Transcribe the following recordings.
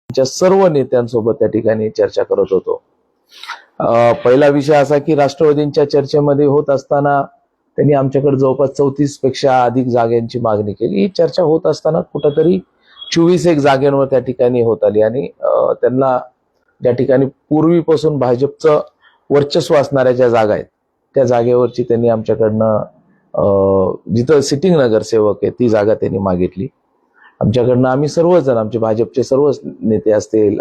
च्या सर्व नेत्यांसोबत त्या ठिकाणी चर्चा करत होतो. पहिला विषय असा की राष्ट्रवादींच्या चर्चेमध्ये होत असताना त्यांनी आमच्याकडे जवळपास 34 पेक्षा अधिक जागांची मागणी केली. ही चर्चा होत असताना कुठंतरी 24 एक जागांवर त्या ठिकाणी होत आली आणि त्यांना ज्या ठिकाणी पूर्वीपासून भाजपचं वर्चस्व असणाऱ्या ज्या जागा आहेत त्या जागेवरची त्यांनी आमच्याकडनं जिथं सिटिंग नगरसेवक आहे ती जागा त्यांनी मागितली. आमच्याकडनं आम्ही सर्वजण, आमचे भाजपचे सर्व नेते असतील,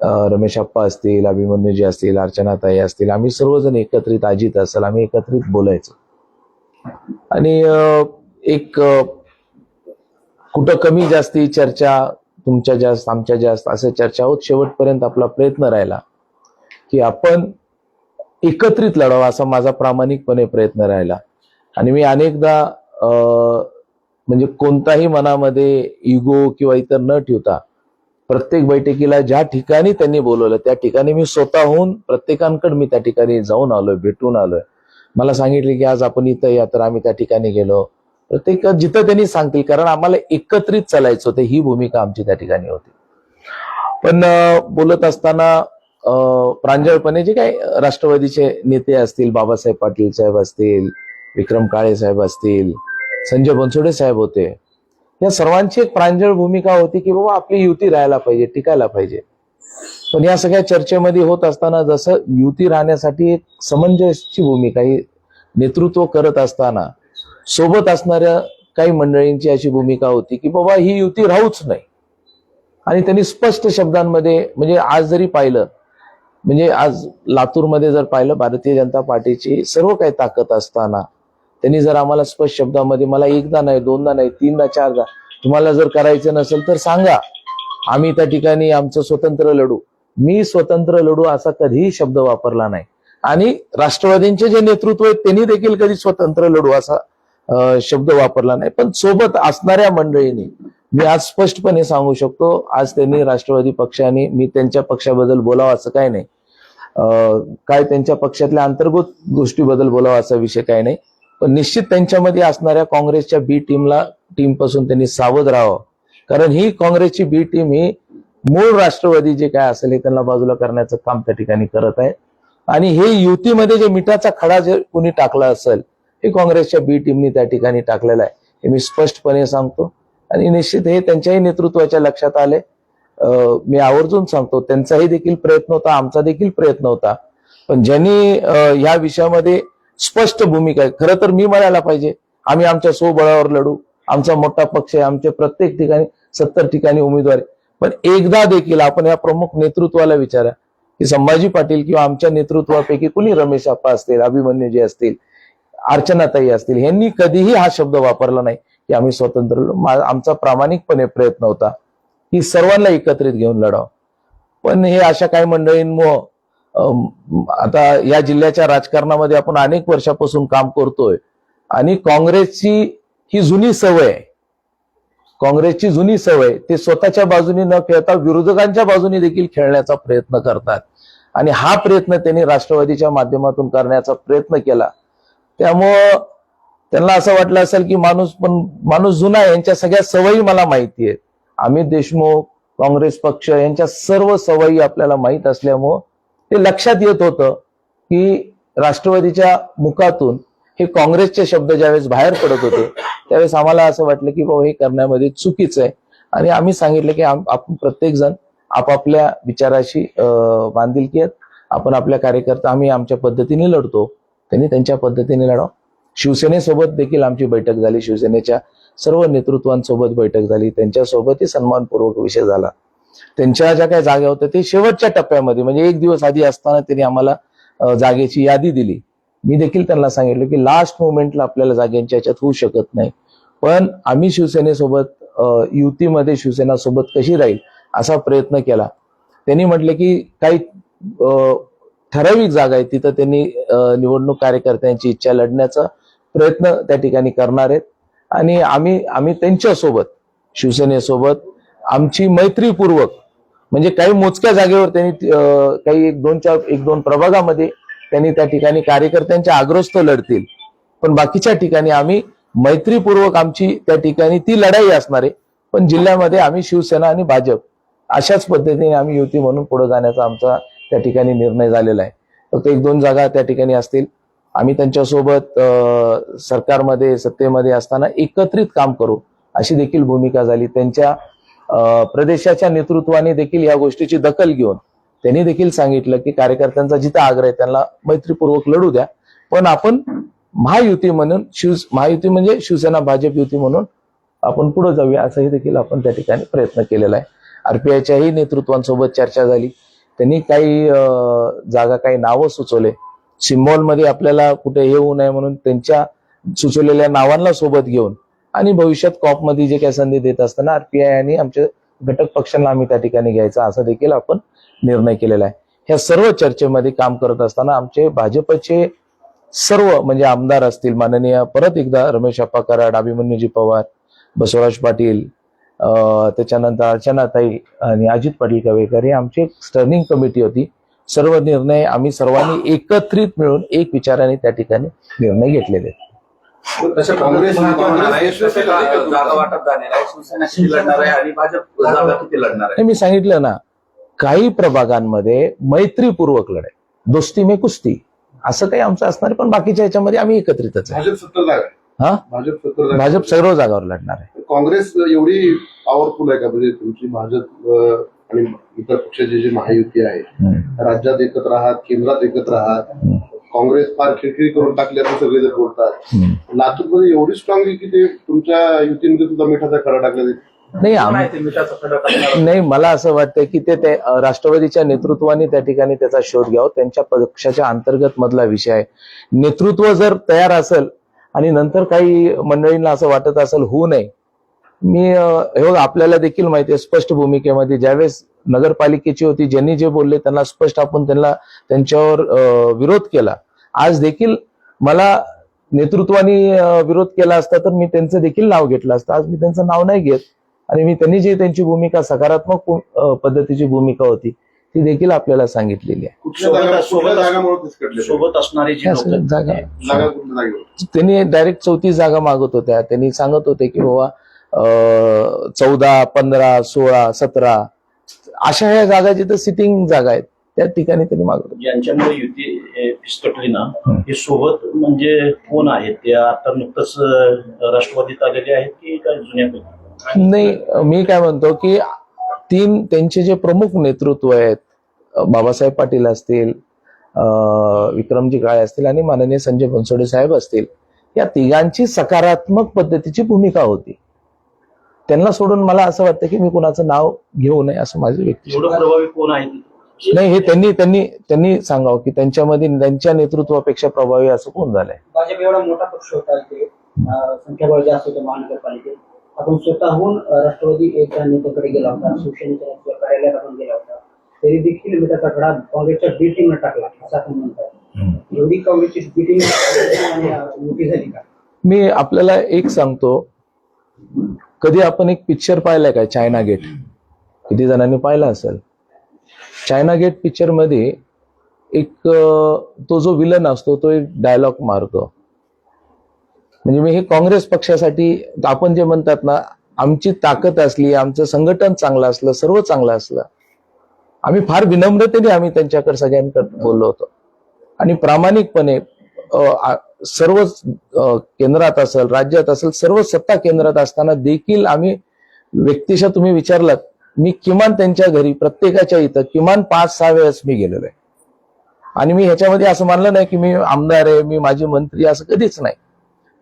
रमेश अप्पा असतील, अभिमन्यूजी असतील, अर्चनाताई असतील, आम्ही सर्वजण एकत्रित, अजित असेल, आम्ही एकत्रित बोलायचो आणि एक कुठं कमी जास्ती चर्चा, तुमच्या जास्त आमच्या जास्त असं चर्चा होत शेवटपर्यंत आपला प्रयत्न राहिला की आपण एकत्रित लढावा असा माझा प्रामाणिकपणे प्रयत्न राहिला. आणि मी अनेकदा म्हणजे कोणताही मनामध्ये इगो किंवा इतर न ठेवता प्रत्येक बैठकीला ज्या ठिकाणी त्यांनी बोलवलं त्या ठिकाणी मी स्वतःहून प्रत्येकांकडे मी त्या ठिकाणी जाऊन आलोय, भेटून आलोय. मला सांगितले की आज आपण इथं या, तर आम्ही त्या ठिकाणी गेलो. प्रत्येक जिथं त्यांनी सांगतील, कारण आम्हाला एकत्रित चालायचं होतं, ही भूमिका आमची त्या ठिकाणी होती. पण बोलत असताना प्रांजळपणे जे काही राष्ट्रवादीचे नेते असतील, बाबासाहेब पाटील साहेब असतील, विक्रम काळे साहेब असतील, संजय बनसोडे साहेब होते, या सर्वांची एक प्रांजळ भूमिका होती की बाबा आपली युती राहायला पाहिजे, टिकायला पाहिजे. पण या सगळ्या चर्चेमध्ये होत असताना जसं युती राहण्यासाठी एक समंजसची भूमिका ही नेतृत्व करत असताना सोबत असणाऱ्या काही मंडळींची अशी भूमिका होती की बाबा ही युती राहूच नाही. आणि त्यांनी स्पष्ट शब्दांमध्ये, म्हणजे आज जरी पाहिलं, म्हणजे आज लातूरमध्ये जर पाहिलं, भारतीय जनता पार्टीची सर्व काही ताकद असताना त्यांनी जर आम्हाला स्पष्ट शब्दामध्ये, मला एकदा नाही, दोनदा नाही, तीनदा, चारदा, तुम्हाला जर करायचं नसेल तर सांगा, आम्ही त्या ठिकाणी आमचं स्वतंत्र लढू. मी स्वतंत्र लढू असा कधीही शब्द वापरला नाही. आणि राष्ट्रवादींचे जे नेतृत्व आहेत त्यांनी देखील कधी स्वतंत्र लढू असा शब्द वापरला नाही. पण सोबत असणाऱ्या मंडळींनी, मी आज स्पष्टपणे सांगू शकतो, आज त्यांनी राष्ट्रवादी पक्षाने, मी त्यांच्या पक्षाबद्दल बोलावं असं काही नाही, काय त्यांच्या पक्षातल्या अंतर्गत गोष्टीबद्दल बोलावं असा विषय काही नाही, पण निश्चित त्यांच्यामध्ये असणाऱ्या काँग्रेसच्या बी टीम पासून त्यांनी सावध राहावं. कारण ही काँग्रेसची बी टीम ही मूळ राष्ट्रवादी जे काय असेल हे त्यांना बाजूला करण्याचं काम त्या ठिकाणी करत आहे. आणि हे युतीमध्ये जे मिठाचा खडा जे कोणी टाकला असेल हे काँग्रेसच्या बी टीमनी त्या ठिकाणी टाकलेला आहे, हे मी स्पष्टपणे सांगतो. आणि निश्चित हे त्यांच्याही नेतृत्वाच्या लक्षात आले. मी आवर्जून सांगतो, त्यांचाही देखील प्रयत्न होता, आमचा देखील प्रयत्न होता. पण ज्यांनी या विषयामध्ये स्पष्ट भूमिका आहे, खरं तर मी म्हणायला पाहिजे आम्ही आमच्या स्वबळावर लढू, आमचा मोठा पक्ष आहे, आमचे प्रत्येक ठिकाणी 70 ठिकाणी उमेदवार आहे. पण एकदा देखील आपण या प्रमुख नेतृत्वाला विचारा की संभाजी पाटील किंवा आमच्या नेतृत्वापैकी कुणी, रमेश अप्पा असतील, अभिमन्यूजी असतील, अर्चनाताई असतील, यांनी कधीही हा शब्द वापरला नाही की आम्ही स्वतंत्र. आमचा प्रामाणिकपणे प्रयत्न होता की सर्वांना एकत्रित घेऊन लढावं. पण हे अशा काही मंडळींमुळं, आता या जिल्ह्याच्या राजकारणामध्ये आपण अनेक वर्षापासून काम करतोय आणि काँग्रेसची ही जुनी सवय आहे, काँग्रेसची जुनी सवय, ते स्वतःच्या बाजूने न खेळता विरोधकांच्या बाजूने देखील खेळण्याचा प्रयत्न करतात. आणि हा प्रयत्न त्यांनी राष्ट्रवादीच्या माध्यमातून करण्याचा प्रयत्न केला. त्यामुळं त्यांना असं वाटलं असेल की माणूस जुना आहे, यांच्या सगळ्या सवयी मला माहिती आहेत. अमित देशमुख, काँग्रेस पक्ष यांच्या सर्व सवयी आपल्याला माहीत असल्यामुळं ते लक्षात येत होतं की राष्ट्रवादीच्या मुखातून हे काँग्रेसचे शब्द ज्यावेळेस बाहेर पडत होते त्यावेळेस आम्हाला असं वाटलं की बाबा हे करण्यामध्ये चुकीचं आहे. आणि आम्ही सांगितलं की आपण प्रत्येक जण आपापल्या विचाराशी बांधिलकी आहेत, आपण आपल्या कार्यकर्ता, आम्ही आमच्या पद्धतीने लढतो, त्यांनी त्यांच्या पद्धतीने लढावं. शिवसेनेसोबत देखील आमची बैठक झाली, शिवसेनेच्या सर्व नेतृत्वांसोबत बैठक झाली, त्यांच्यासोबतही सन्मानपूर्वक विषय झाला. त्यांच्या ज्या काही जागा होत्या ते शेवटच्या टप्प्यामध्ये, म्हणजे एक दिवस आधी असताना त्यांनी आम्हाला जागेची यादी दिली. मी देखील त्यांना सांगितलं की लास्ट मोमेंटला आपल्याला जागेच्या याच्यात होऊ शकत नाही, पण आम्ही शिवसेनेसोबत युतीमध्ये शिवसेना सोबत कशी राहील असा प्रयत्न केला. त्यांनी म्हटलं की काही ठराविक जागा आहे तिथं त्यांनी निवडणूक कार्यकर्त्यांची इच्छा लढण्याचा प्रयत्न त्या ठिकाणी करणार आहेत. आणि आम्ही त्यांच्यासोबत, शिवसेनेसोबत आमची मैत्रीपूर्वक, म्हणजे काही मोजक्या जागेवर त्यांनी काही एक दोन प्रभागामध्ये त्यांनी त्या ठिकाणी कार्यकर्त्यांच्या आग्रस्त लढतील, पण बाकीच्या ठिकाणी आम्ही मैत्रीपूर्वक आमची त्या ठिकाणी ती लढाई असणार आहे. पण जिल्ह्यामध्ये आम्ही शिवसेना आणि भाजप अशाच पद्धतीने आम्ही युती म्हणून पुढे जाण्याचा आमचा त्या ठिकाणी निर्णय झालेला आहे. फक्त 1-2 जागा त्या ठिकाणी असतील. आम्ही त्यांच्यासोबत सरकारमध्ये सत्तेमध्ये असताना एकत्रित काम करू अशी देखील भूमिका झाली. त्यांच्या प्रदेशाच्या नेतृत्वाने देखील या गोष्टीची दखल घेऊन त्यांनी देखील सांगितलं की कार्यकर्त्यांचा जिथं आग्रह आहे त्यांना मैत्रीपूर्वक लढू द्या, पण आपण महायुती म्हणून महायुती म्हणजे शिवसेना भाजप युती म्हणून आपण पुढे जाऊया असंही देखील आपण त्या ठिकाणी प्रयत्न केलेला आहे. आरपीआयच्याही नेतृत्वांसोबत चर्चा झाली. त्यांनी काही जागा काही नावं सुचवले. सिम्बॉलमध्ये आपल्याला कुठे येऊ नये म्हणून त्यांच्या सुचवलेल्या नावांना सोबत घेऊन आणि भविष्यात कॉपमध्ये जे काही संधी देत असताना आरपीआय आणि आमच्या घटक पक्षांना आम्ही त्या ठिकाणी घ्यायचा असा देखील आपण निर्णय केलेला आहे. ह्या सर्व चर्चेमध्ये काम करत असताना आमचे भाजपचे सर्व म्हणजे आमदार असतील माननीय परत एकदा रमेश अप्पा कराड, अभिमन्यूजी पवार, बसवराज पाटील, त्याच्यानंतर अर्चनाताई आणि अजित पाटील कवेकर हे आमची एक स्टर्निंग कमिटी होती. सर्व निर्णय आम्ही सर्वांनी एकत्रित मिळून एक विचाराने त्या ठिकाणी निर्णय घेतलेले आहेत. मी सांगितलं ना, काही प्रभागांमध्ये मैत्रीपूर्वक लढाई, दोस्ती में कुस्ती असं काही आमचं असणार आहे, पण बाकीच्या याच्यामध्ये आम्ही एकत्रितच आहे. भाजप सर्व जागावर लढणार आहे. काँग्रेस एवढी पॉवरफुल आहे का, म्हणजे तुमची भाजप आणि इतर पक्षाची जी महायुती आहे, राज्यात एकत्र आहात, केंद्रात एकत्र आहात, काँग्रेस फार खिळखिळी करून टाकली असं सगळे जर बोलतात. लातूरमध्ये एवढी स्ट्रॉंग आहे की ते तुमच्या युतीमध्ये सुद्धा मिठाचा खडा टाकला. नाही, मला असं वाटतं की ते राष्ट्रवादीच्या नेतृत्वाने त्या ठिकाणी त्याचा शोध घ्यावा. त्यांच्या पक्षाच्या अंतर्गत मधला विषय आहे. नेतृत्व जर तयार असेल आणि नंतर काही मंडळींना असं वाटत असेल होऊ नये, मी आपल्याला देखील माहिती आहे स्पष्ट भूमिकेमध्ये ज्यावेळेस नगरपालिकेची होती, ज्यांनी जे बोलले त्यांना स्पष्ट आपण त्यांच्यावर विरोध केला. आज देखील मला नेतृत्वाने विरोध केला असता तर मी त्यांचं देखील नाव घेतलं असतं. आज मी त्यांचं नाव नाही घेत आणि मी त्यांनी जी त्यांची भूमिका सकारात्मक पद्धतीची भूमिका होती ती देखील आपल्याला सांगितलेली आहे. सोबत असणारी जागा त्यांनी डायरेक्ट 34 जागा मागत होत्या. त्यांनी सांगत होते की बाबा 14, 15, 16, 17 अशा ह्या जागा जिथं सिटिंग जागा आहेत त्या ठिकाणी त्यांनी मागवलं. ज्यांच्यामुळे युती फिसकटली ना, हे सोबत म्हणजे कोण आहेत? ते आता नुकतंच राष्ट्रवादीत आलेले आहेत की काय जुन्या? नाही, मी काय म्हणतो की त्यांचे जे प्रमुख नेतृत्व आहेत, बाबासाहेब पाटील असतील, विक्रमजी काळे असतील आणि माननीय संजय बनसोडे साहेब असतील, या तिघांची सकारात्मक पद्धतीची भूमिका होती. त्यांना सोडून मला असं वाटतं की मी कुणाचं नाव घेऊ नये असं माझे व्यक्ती. प्रभावी कोण आहे? नाही, हे त्यांनी सांगावं की त्यांच्यामध्ये त्यांच्या नेतृत्वापेक्षा प्रभावी असं कोण झालंय. भाजप एवढा मोठा पक्ष होता की संख्याबळ जास्त होतं महानगरपालिकेत. आपण स्वतःहून राष्ट्रवादी एका नेत्याकडे गेला होता, शिवसेनेच्या कार्यालयात आपण गेला होता, तरी देखील त्याचा खडा काँग्रेसच्या बी टीमने टाकला असं आपण म्हणतात. एवढी काँग्रेसची बी टीम मोठी झाली का? मी आपल्याला एक सांगतो, कधी आपण एक पिक्चर पाहिलाय का, चायना गेट? किती जणांनी पाहिला असेल? चायना गेट पिक्चर मध्ये एक तो जो विलन असतो तो एक डायलॉग मारतो. म्हणजे मी हे काँग्रेस पक्षासाठी आपण जे म्हणतात ना, आमची ताकद असली, आमचं संघटन चांगलं असलं, सर्व चांगलं असलं, आम्ही फार विनम्रतेने आम्ही त्यांच्याकडे सगळ्यांकडे बोललो होतो आणि प्रामाणिकपणे सर्व केंद्रात असेल, राज्यात असेल, सर्व सत्ता केंद्रात असताना देखील आम्ही व्यक्तिशः तुम्ही विचारलात, मी किमान त्यांच्या घरी प्रत्येकाच्या इथं किमान 5-6 वेळेस मी गेलेलो आहे. आणि मी ह्याच्यामध्ये असं मानलं नाही की मी आमदार आहे, मी माझे मंत्री, असं कधीच नाही.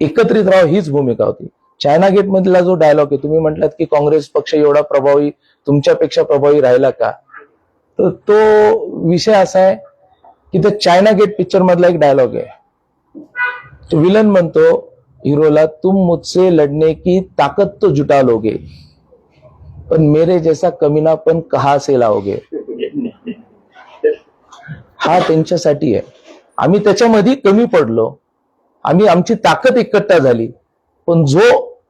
एकत्रित राहावं हीच भूमिका होती. चायना गेट मधला जो डायलॉग आहे, तुम्ही म्हटलात की काँग्रेस पक्ष एवढा प्रभावी तुमच्यापेक्षा प्रभावी राहिला का, तर तो विषय असा आहे की त्या चायना गेट पिक्चर मधला एक डायलॉग आहे. तो विलन म्हणतो हिरोला, तुम मुझसे लढने की ताकत तो जुटा लोगे, पण मेरे जैसा कमीनापन कहां से लाओगे. हा त्यांच्यासाठी आहे. आम्ही त्याच्यामध्ये कमी पडलो, आमची ताकद एकट्ठा झाली, पण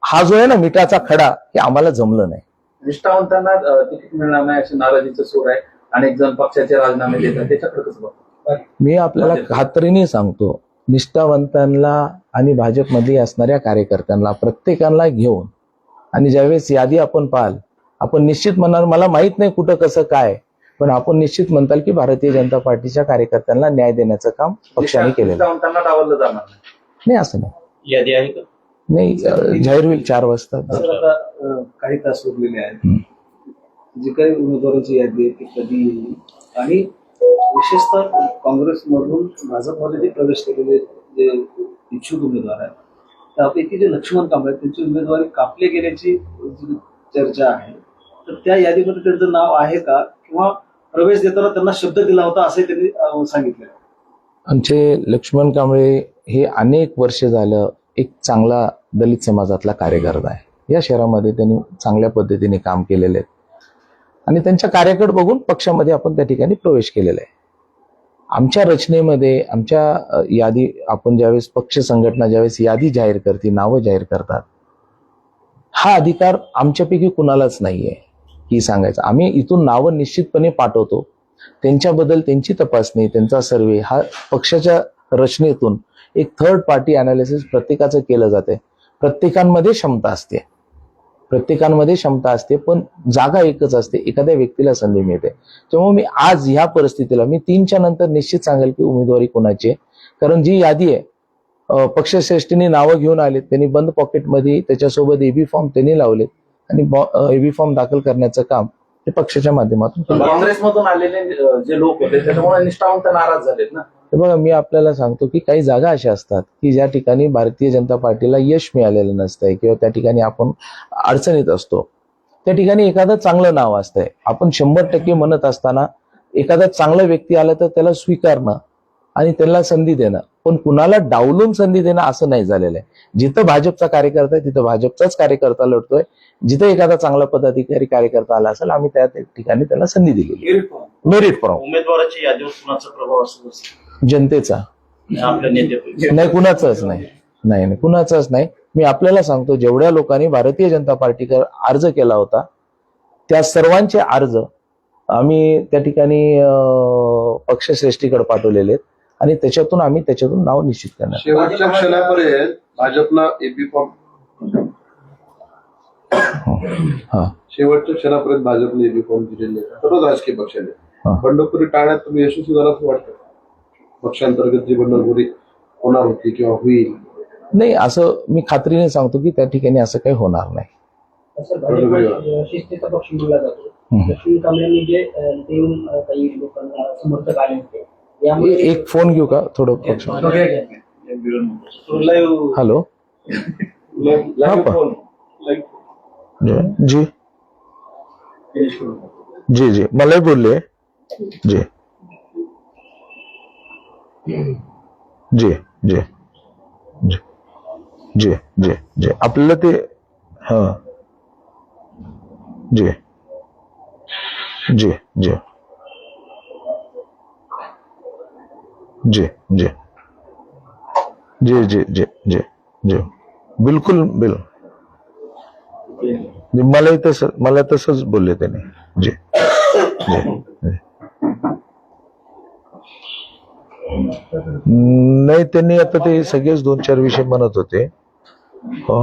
हा जो आहे ना मिठाचा खडा, हे आम्हाला जमलं नाही. निष्ठावंतांना तिकीट मिळणार नाही अशी नाराजीचं सूर आहे. अनेक जण पक्षाचे राजीनामे देतात, त्याच्याकडे कसं बघतो? मी आपल्याला खात्रीने सांगतो, निष्ठावंतांना आणि भाजपमध्ये असणाऱ्या कार्यकर्त्यांना प्रत्येकाला घेऊन, आणि ज्यावेळेस यादी आपण पाहाल आपण निश्चित म्हणणार मला माहित नाही कुठं कसं काय, पण आपण निश्चित म्हणताल की भारतीय जनता पार्टीच्या कार्यकर्त्यांना न्याय देण्याचं काम पक्षाने केलेलं आहे. जाऊन त्यांना डावललं जाणार नाही. नाही असं नाही, यादी आहे का? नाही जाहीर होईल 4 वाजता. सर, आता काही तास उरलेले आहेत. जी काही उमेदवारांची यादी आहे ती कधी येईल, आणि विशेषतः काँग्रेसमधून भाजपमध्ये जे प्रवेश केलेले जे इच्छुक उमेदवार आहेत त्यापैकी जे लक्ष्मण कांबळे आहेत त्यांची उमेदवारी कापली गेल्याची जी चर्चा आहे, तर त्या यादीमध्ये त्यांचं नाव आहे का, किंवा प्रवेश देताना त्यांना शब्द दिला होता असंही त्यांनी सांगितलं? आमचे लक्ष्मण कांबळे हे अनेक वर्ष झालं एक चांगला दलित समाजातला कार्यकर्ता आहे. या शहरामध्ये त्यांनी चांगल्या पद्धतीने काम केलेले आहे आणि त्यांच्या कार्याकडे बघून पक्षामध्ये आपण त्या ठिकाणी प्रवेश केलेला आहे. आमच्या रचनेमध्ये आमच्या यादी आपण ज्यावेळेस पक्ष संघटना ज्यावेळेस यादी जाहीर करते, नावं जाहीर करतात, हा अधिकार आमच्यापैकी कुणालाच नाहीये की सांगायचं. आम्ही इथून नावं निश्चितपणे पाठवतो, त्यांच्याबद्दल त्यांची तपासणी, त्यांचा सर्वे हा पक्षाच्या रचनेतून एक थर्ड पार्टी अनालिसिस प्रत्येकाचं केलं जाते. प्रत्येकांमध्ये क्षमता असते, पण जागा एकच असते, एखाद्या व्यक्तीला संधी मिळते. तेव्हा मी आज ह्या परिस्थितीला मी 3च्या नंतर निश्चित सांगेल की उमेदवारी कोणाची आहे. कारण जी यादी आहे पक्षश्रेष्ठींनी नावं घेऊन आलेत, त्यांनी बंद पॉकेटमध्ये त्याच्यासोबत एबी फॉर्म त्यांनी लावलेत आणि एबी फॉर्म दाखल करण्याचं काम हे पक्षाच्या माध्यमातून केलं. काँग्रेसमधून आलेले जे लोक होते त्याच्यामुळे निष्ठावंत नाराज झालेत ना. हे बघा, मी आपल्याला सांगतो की काही जागा अशा असतात की ज्या ठिकाणी भारतीय जनता पार्टीला यश मिळालेलं नसतंय किंवा त्या ठिकाणी आपण अडचणीत असतो, त्या ठिकाणी एखादं चांगलं नाव असतंय. आपण 100% म्हणत असताना एखादा चांगला व्यक्ती आला तर त्याला स्वीकारणं आणि त्याला संधी देणं, पण कुणाला डावलून संधी देणं असं नाही झालेलं आहे. जिथं भाजपचा कार्यकर्ता आहे तिथं भाजपचाच कार्यकर्ता लढतोय. जिथं एखादा चांगला पदाधिकारी कार्यकर्ता आला असेल आम्ही त्या ठिकाणी त्याला संधी दिलेली. मेरिट फॉर्म उमेदवाराच्या यादीवर कुणाचा प्रभाव असतो? जनतेचा, आपल्या नेते नाही कुणाचाच नाही, कुणाचाच नाही. मी आपल्याला सांगतो, जेवढ्या लोकांनी भारतीय जनता पार्टीकडे अर्ज केला होता त्या सर्वांचे अर्ज आम्ही त्या ठिकाणी पक्षश्रेष्ठीकडे पाठवलेले आहेत आणि त्याच्यातून नाव निश्चित करणार. शेवटच्या क्षणापर्यंत भाजपला एबी फॉर्म शेवटच्या क्षणापर्यंत भाजपने एबी फॉर्म दिलेले सर्व राजकीय पक्षाने. बंडखोरी टाळण्यात तुम्ही यशस्वी झाला असं वाटतं? पक्षांतर्गत जी बंडखोरी होणार होती किंवा होईल, नाही असं मी खात्रीने सांगतो की त्या ठिकाणी असं काही होणार नाही. सर, भाजप शिस्तीचा पक्ष मानला जातो. लक्ष्मण कांबळेंनी जे देऊन काही लोकांना समर्थक आले होते, यामुळे एक फोन घेऊ का थोडं पक्ष? हॅलो, जी जी जी मलाही बोलले जी जी जी जी जी जी जी आपल्याला ते हा जी जी जी जी जी जी जी जी जी जी बिलकुल मला तसंच बोलले त्याने. जी जी जी नाही, त्यांनी आता ते सगळेच 2-4 विषय म्हणत होते. हो,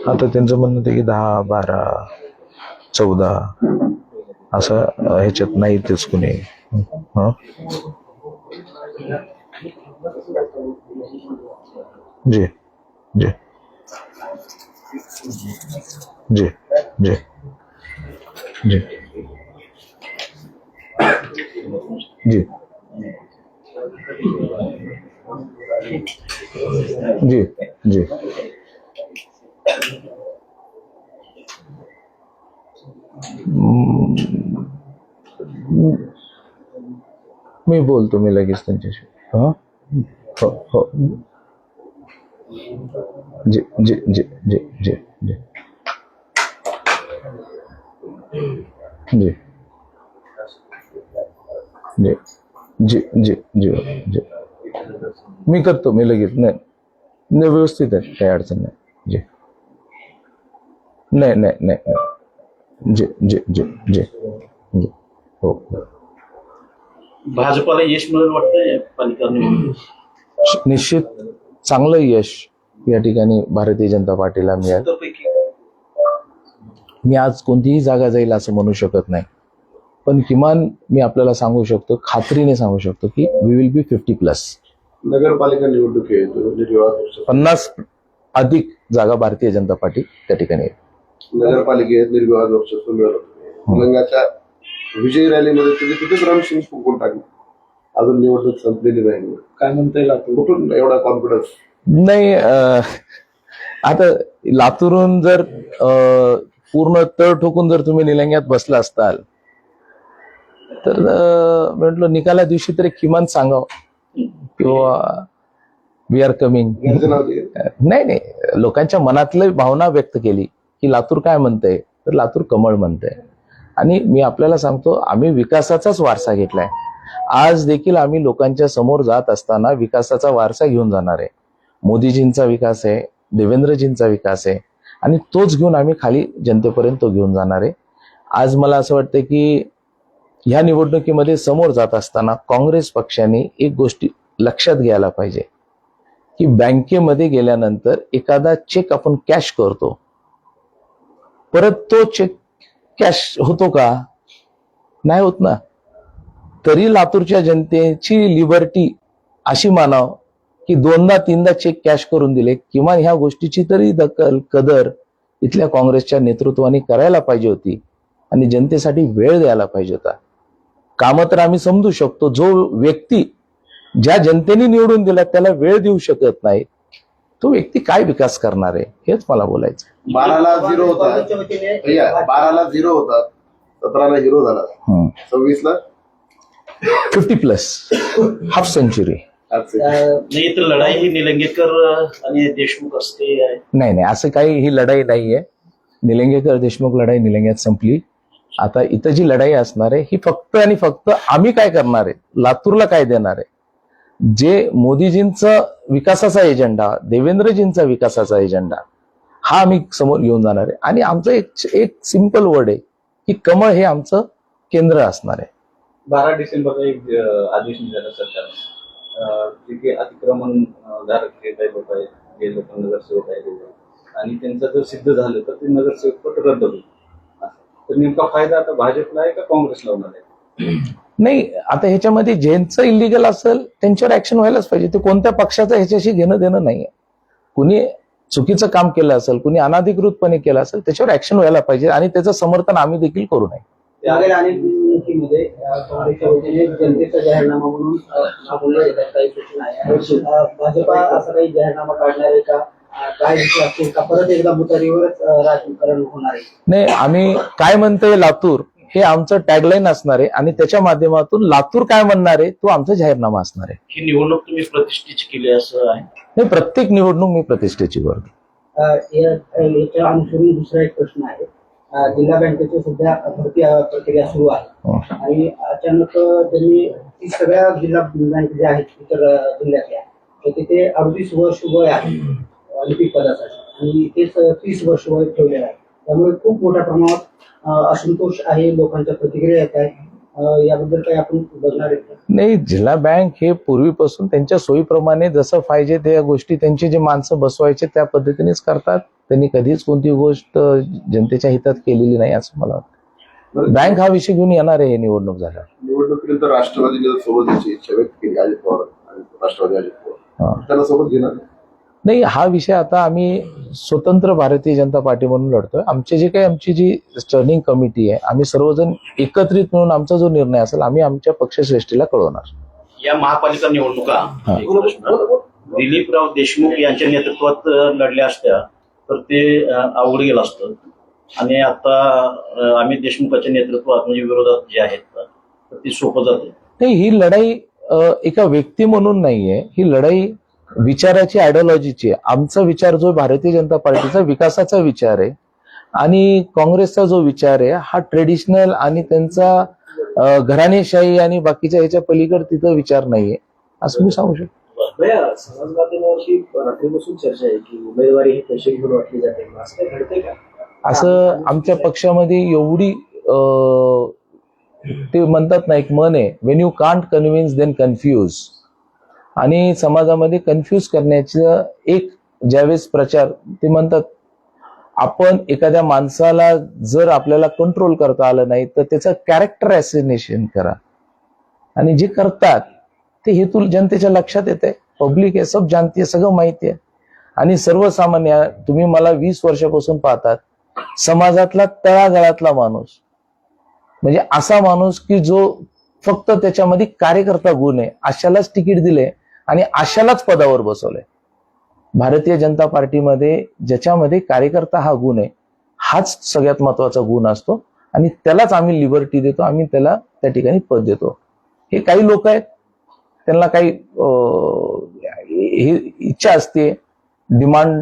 आता त्यांचं म्हणणं होतं की 10, 12, 14 असं ह्याच्यात नाही तेच कुणी. हा जी जी जी जी जी जी जी जी मी बोलतो मी लगेच त्यांच्याशी. हा हो हो जी जी जी जी जी जी जी जी जी जी जी जी मी करतो, मी लगेच. नाही व्यवस्थित आहे, काही अडचण नाही. जी नाही नाही नाही जी जी जी जी जी हो. भाजपाला यश मिळेल वाटतंय पालिका निवडणूक? निश्चित चांगलं यश या ठिकाणी भारतीय जनता पार्टीला मिळेल. मी आज कोणतीही जागा जाईल असं म्हणू शकत नाही, पण किमान मी आपल्याला सांगू शकतो, खात्रीने सांगू शकतो की वी विल बी 50+. नगरपालिका निवडणूक आहे निर्विवाद 50 अधिक जागा भारतीय जनता पार्टी त्या ठिकाणी आहे. नगरपालिकेत निर्विवाद वर्चस्व मिळवलं. तेलंगणाच्या विजय रॅलीमध्ये तुम्ही तिथेच रणसिंग फुंकून टाकले. अजून निवडणूक संपलेली नाही. काय म्हणता येईल आपण? कुठून एवढा कॉन्फिडन्स? नाही, आता लातूरून जर पूर्ण तळ ठोकून जर तुम्ही निलंग्यात बसला असताल तर म्हटलं निकाला दिवशी तरी किमान सांगावं किंवा वी आर कमिंग. गर्जना होती. नाही, लोकांच्या मनातली भावना व्यक्त केली की लातूर काय म्हणतंय, तर लातूर कमळ म्हणतंय. आणि मी आपल्याला सांगतो, आम्ही विकासाचाच वारसा घेतलाय. आज देखील आम्ही लोकांच्या समोर जात असताना विकासाचा वारसा घेऊन जाणार आहे. मोदीजींचा विकास आहे, देवेंद्रजींचा विकास आहे, आणि तोच घेऊन आम्ही खाली जनतेपर्यंत तो घेऊन जाणार आहे. आज मला असं वाटतं की ह्या निवडणुकीमध्ये समोर जात असताना काँग्रेस पक्षाने एक गोष्टी लक्षात घ्यायला पाहिजे की बँकेमध्ये गेल्यानंतर एखादा चेक आपण कॅश करतो, परत तो चेक कॅश होतो का? नाही होत ना. तरी लातूरच्या जनतेची लिबर्टी अशी मानाव की 2दा-3दा चेक कॅश करून दिले. किमान ह्या गोष्टीची तरी दखल कदर इथल्या काँग्रेसच्या नेतृत्वाने करायला पाहिजे होती आणि जनतेसाठी वेळ द्यायला पाहिजे होता. कामं तर आम्ही समजू शकतो, जो व्यक्ती ज्या जनतेने निवडून दिला त्याला वेळ देऊ शकत नाही, तो व्यक्ती काय विकास करणार आहे, हेच मला बोलायचं. 12ला 0 होता, काँग्रेसच्या वतीने 12ला 0 होता, 17ला हिरो झाला, 26ला 50+ हाफ सेंचुरी. नाही तर लढाई ही निलंगेकर आणि देशमुख असते आहे. नाही, असं काही ही लढाई नाहीये. निलंगेकर देशमुख लढाई निलंग्यात संपली. आता इथं जी लढाई असणार आहे ही फक्त आणि फक्त आम्ही काय करणार आहे, लातूरला काय देणार आहे. जे मोदीजींचा विकासाचा एजेंडा, देवेंद्रजींचा विकासाचा एजेंडा, हा आम्ही समोर घेऊन जाणार आहे. आणि आमचं एक सिंपल वर्ड आहे की कमळ हे आमचं केंद्र असणार आहे. 12 डिसेंबरला एक अधिवेशन झालं सरकारनं, जे काही अतिक्रमण धारक जे काही लोक आहेत, जे लोक नगरसेवक आहेत, आणि त्यांचं जर सिद्ध झालं तर ते नगरसेवक पद रद्द होईल. तर नेमका फायदा आता भाजपला आहे का काँग्रेसला होणार आहे? नाही, आता ह्याच्यामध्ये ज्यांचं इलिगल असेल त्यांच्यावर ऍक्शन व्हायलाच पाहिजे. ते कोणत्या पक्षाचं ह्याच्याशी घेणं देणं नाहीये. कुणी चुकीचं काम केलं असेल, कुणी अनाधिकृतपणे केलं असेल, त्याच्यावर ऍक्शन व्हायला पाहिजे आणि त्याचं समर्थन आम्ही देखील करू नये. मागील अनेक निवडणुकीमध्ये काँग्रेसच्या वतीने जनतेचा जाहीरनामा म्हणून बोलल्या जातात काही सूचना आहे. भाजपा असा काही जाहीरनामा काढणार आहे का? काय दिशा असतील का? परत एकदा मुतारीवरच राजकारण होणार आहे? नाही, आम्ही काय म्हणतोय लातूर हे आमचं टॅगलाईन असणार आहे आणि त्याच्या माध्यमातून लातूर काय म्हणणार आहे तो आमचा जाहीरनामा असणार आहे. ही निवडणूक तुम्ही प्रतिष्ठेची केली असं आहे? नाही, प्रत्येक निवडणूक मी प्रतिष्ठेची करतो. याच्या अनुसरून दुसरा एक प्रश्न आहे. जिल्हा बँकेची सध्या भरती प्रक्रिया सुरू आहे आणि अचानक त्यांनी ती सगळ्या जिल्हा बँक ज्या आहेत इतर जिल्ह्यातल्या, तर तिथे 38 वर्ष वय आहे लिपिक पदासाठी आणि तेच 30 वर्ष वय ठेवलेलं आहे. त्यामुळे खूप मोठ्या प्रमाणात असंतोष आहे, लोकांच्या प्रतिक्रिया येत आहेत. याबद्दल काही आपण बघणार आहे का? नाही, जिल्हा बँक हे पूर्वीपासून त्यांच्या सोयीप्रमाणे जसं पाहिजे त्या गोष्टी त्यांची जे माणसं बसवायचे त्या पद्धतीनेच करतात. त्यांनी कधीच कोणती गोष्ट जनतेच्या हितात केलेली नाही असं मला वाटतं. बँक हा विषय घेऊन येणार आहे निवडणूक झाल्या. निवडणुकीनंतर राष्ट्रवादीने सोबत याची इच्छा व्यक्त केली, अजित पवार आणि राष्ट्रवादी अजित पवार त्यांना सोबत घेणार नाही. हा विषय आता आम्ही स्वतंत्र भारतीय जनता पार्टी म्हणून लढतोय. आमची जी स्टर्निंग कमिटी आहे, आम्ही सर्वजण एकत्रित मिळून आमचा जो निर्णय असेल आम्ही आमच्या पक्षश्रेष्ठीला कळवणार. या महापालिका निवडणुका एक प्रश्न, दिलीपराव देशमुख यांच्या नेतृत्वात लढल्या असत्या तर ते अवघड गेलं असतं. आणि आता आम्ही देशमुखाच्या नेतृत्वात म्हणजे विरोधात जे आहेत तर ती सोपं जाते. नाही, ही लढाई एका व्यक्ती म्हणून नाहीये. ही लढाई विचाराची, आयडिओलॉजीची आहे. आमचा विचार जो भारतीय जनता पार्टीचा विकासाचा विचार आहे आणि काँग्रेसचा जो विचार आहे हा ट्रेडिशनल आणि त्यांचा घराणेशाही आणि बाकीच्या ह्याच्या पलीकडे तिथं विचार नाहीये असं मी सांगू शकतो. समाज माध्यमावरची रात्रीपासून चर्चा आहे की उमेदवारी हे पैसे घेऊन वाटली जाते, असं काही घडतंय का? असं आमच्या पक्षामध्ये एवढी ते म्हणतात ना, एक मन आहे, when you can't convince then confuse. आणि समाजामध्ये कन्फ्यूज करण्याचं एक ज्यावेळेस प्रचार ते म्हणतात आपण एखाद्या माणसाला जर आपल्याला कंट्रोल करता आलं नाही तर त्याचं कॅरेक्टर ॲसिनेशन करा. आणि जे करतात ते हेतू जनतेच्या लक्षात येते. पब्लिक आहे, सब जानती आहे, सगळं माहिती आहे. आणि सर्वसामान्य तुम्ही मला 20 वर्षापासून पाहतात, समाजातला तळागाळातला माणूस म्हणजे असा माणूस की जो फक्त त्याच्यामध्ये कार्यकर्ता गुण आहे, अशालाच तिकीट दिले आणि अशालाच पदावर बसवलंय. भारतीय जनता पार्टीमध्ये ज्याच्यामध्ये कार्यकर्ता हा गुण आहे, हाच सगळ्यात महत्वाचा गुण असतो आणि त्यालाच आम्ही लिबर्टी देतो, आम्ही त्याला त्या ठिकाणी पद देतो. हे काही लोक आहेत, त्यांना काही हे इच्छा असते डिमांड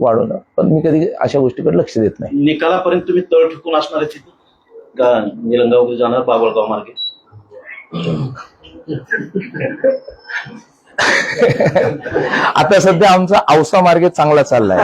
वाढवणं, पण मी कधी अशा गोष्टीकडे लक्ष देत नाही. निकालापर्यंत तुम्ही तळ ठोकून असणार आहे तिथे का निलंगा वगैरे जाणार बाबळगाव मार्गे? आता सध्या आमचा औसा मार्ग चांगला चाललाय.